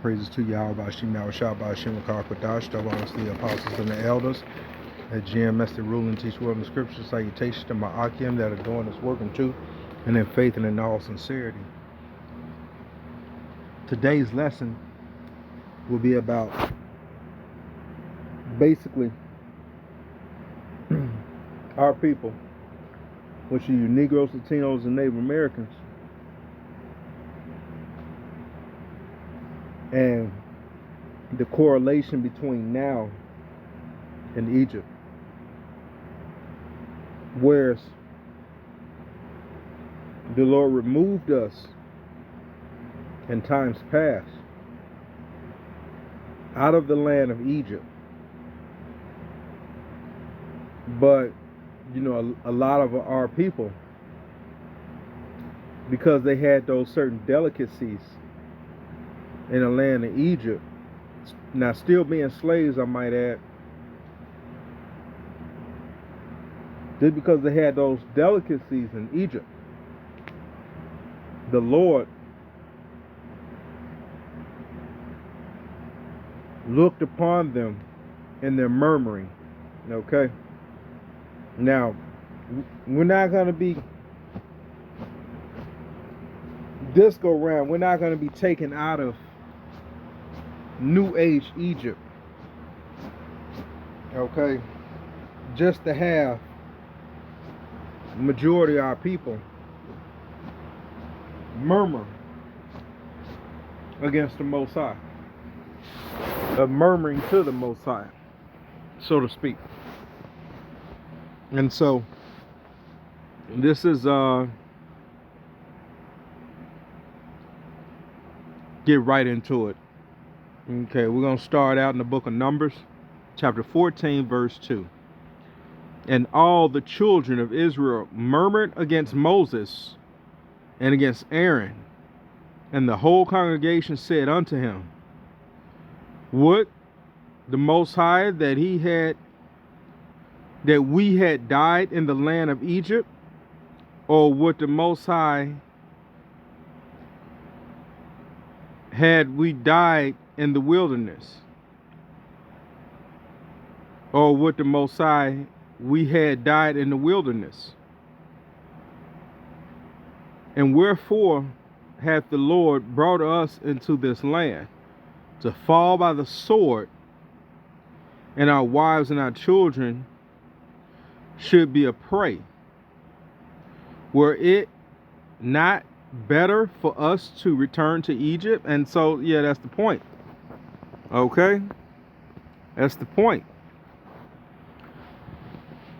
praises to Yahweh, Bashim, Yahushua, Bashim, Kwadash, the ones, the apostles and the elders, at GMS, the rule and teach well in the scriptures, salutations to my Akim that are doing this work in truth and in faith and in all sincerity. Today's lesson will be about basically our people, which are you Negroes, Latinos, and Native Americans, and the correlation between now and Egypt. Whereas the Lord removed us in times past out of the land of Egypt, but a lot of our people, because they had those certain delicacies in the land of Egypt, now still being slaves, I might add, just because they had those delicacies in Egypt, the Lord looked upon them in their murmuring. Okay? Now, we're not going to be, this go round, we're not going to be taken out of New Age Egypt. Okay? Just to have the majority of our people murmur against the Most High. Murmuring to the Most High, so to speak. And so, this is, get right into it. Okay, we're going to start out in the book of Numbers, chapter 14, verse 2. And all the children of Israel murmured against Moses and against Aaron. And the whole congregation said unto him, would the Most High that we had died in the land of Egypt, or would the Most High had we died in the wilderness, or would the Most High we had died in the wilderness? And wherefore hath the Lord brought us into this land, to fall by the sword, and our wives and our children should be a prey? Were it not better for us to return to Egypt? And so, yeah, that's the point. Okay? That's the point.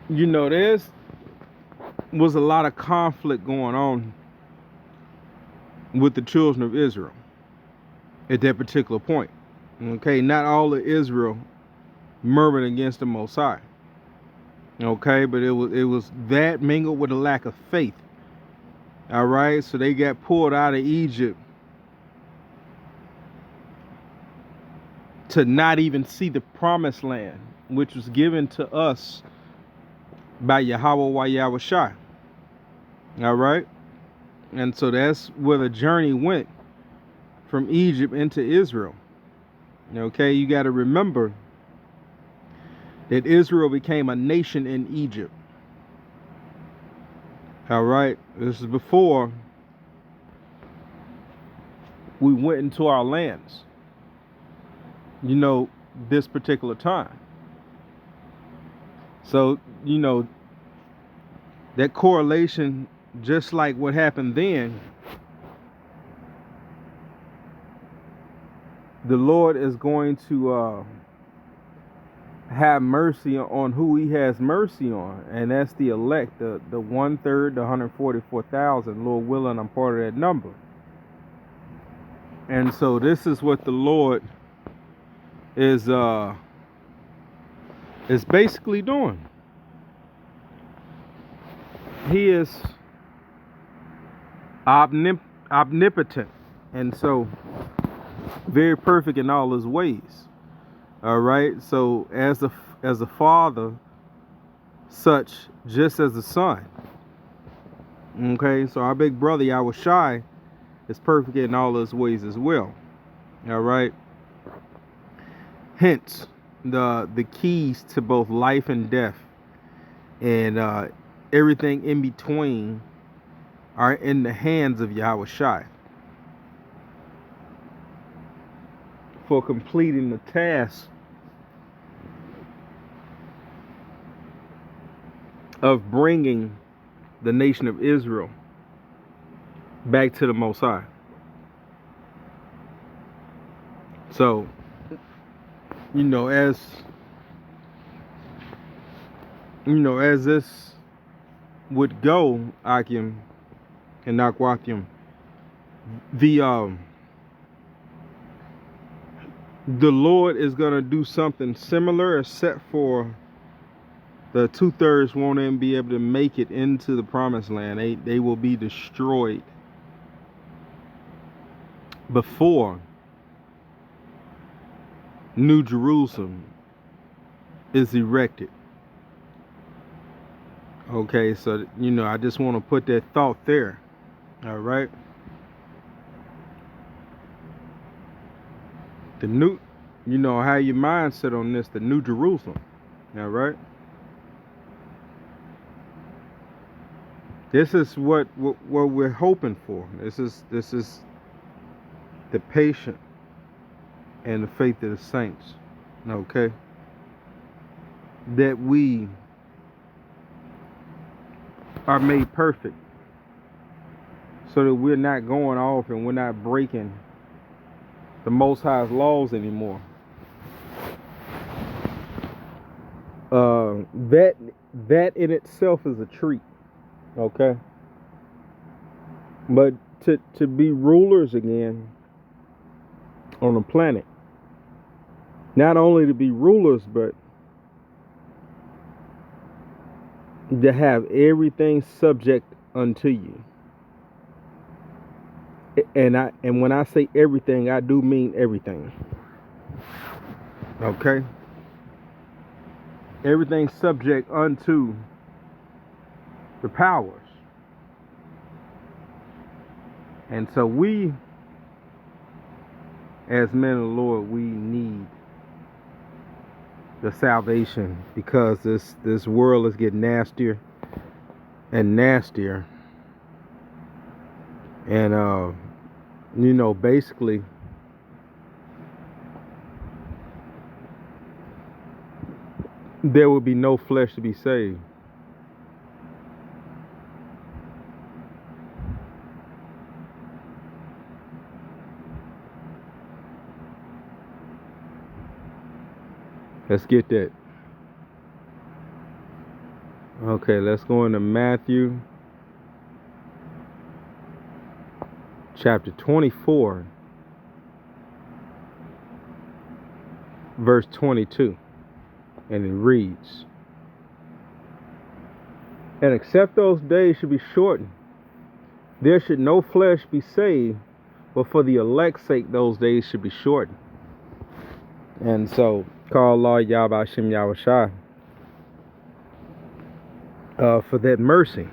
There was a lot of conflict going on with the children of Israel at that particular point. Okay? Not all of Israel murmured against the Most High. Okay? But it was that mingled with a lack of faith. All right, so they got pulled out of Egypt to not even see the promised land, which was given to us by Yahweh Yahushua. All right, and so that's where the journey went from Egypt into Israel. Okay, you got to remember that Israel became a nation in Egypt. All right, this is before we went into our lands, this particular time. So, that correlation, just like what happened then, the Lord is going to have mercy on who he has mercy on, and that's the elect, the 1/3, the 144,000. Lord willing, I'm part of that number. And so this is what the Lord is basically doing. He is omnipotent, and so very perfect in all his ways. All right, so as a father, such just as a son. Okay, so our big brother Yahushua is perfect in all his ways as well. All right. Hence, the keys to both life and death, and everything in between, are in the hands of Yahweh Shai for completing the task of bringing the nation of Israel back to the Most High. So, as this would go, Akim and Nakwakim, the Lord is gonna do something similar, except for the 2/3 won't even be able to make it into the promised land. They will be destroyed before New Jerusalem is erected. Okay, so I just want to put that thought there. All right. The new, how your mindset on this, the New Jerusalem. All right. This is what we're hoping for. This is the patience and the faith of the saints. Okay. That we are made perfect, so that we're not going off and we're not breaking the Most High's laws anymore. That in itself is a treat. Okay. But to be rulers again on the planet, not only to be rulers, but to have everything subject unto you. And when I say everything, I do mean everything. Okay? Everything subject unto the powers. And so we, as men of the Lord, we need the salvation, because this world is getting nastier and nastier. And basically, there will be no flesh to be saved. Let's get that. Okay, let's go into Matthew chapter 24, verse 22. And it reads, "And except those days should be shortened, there should no flesh be saved, but for the elect's sake those days should be shortened." And so, call Allah Yahweh Hashem Yahweh Shai for that mercy.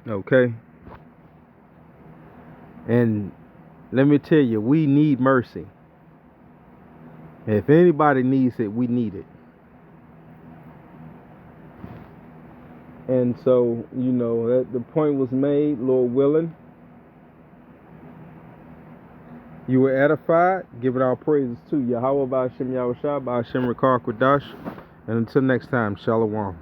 Okay? And let me tell you, we need mercy. If anybody needs it, we need it. And so, that the point was made, Lord willing. You were edified. Give it all praises to Yahweh Ba'ashem Yahweh Shai Ba'ashem Rakar Kodash. And until next time, Shalom.